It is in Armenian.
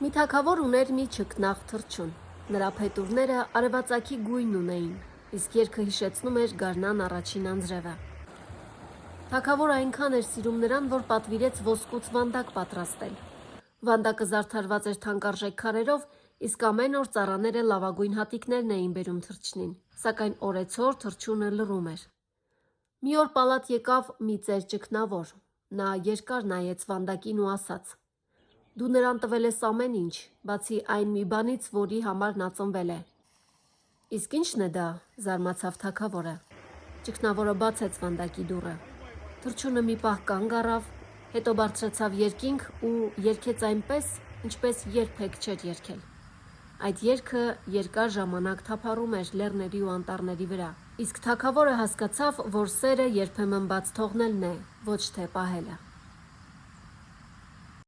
Մի թագավոր ուներ մի չքնաղ թռչուն, նրա փետուրները արևածագի գույն ունեին, իսկ երգը հիշեցնում էր գարնան առաջին անձրևը։ Թագավորը այնքան էր սիրում նրան, որ պատվիրեց ոսկուց վանդակ պատրաստել։ Վանդակը զարդարված էր թանկարժեք քարերով, իսկ ամեն օր ծառաները լավագույն հատիկներն էին բերում թռչնին, սակայն օրեցօր թռչունը լռում էր։ Մի օր պալատ եկավ մի ծեր ճգնավոր, նա երկար նայեց վանդակին ու ասաց. «Դու նրան տվել ես ամեն ինչ, բացի այն մի բանից, որի համար նա ծնվել է»։ «Իսկ ի՞նչն է դա», զարմացավ թագավորը։ Ճգնավորը բացեց վանդակի դուռը։ Թռչունը մի պահ կանգ առավ, հետո բարձրացավ երկինք ու երգեց այնպես, ինչպես երբեք չէր երգել։ Այդ երգը երկար ժամանակ թափառում էր լեռների ու անտառների վրա, իսկ թագավորը հասկացավ, որ սերը երբեմն բաց թողնելն է, ոչ թե պահելը։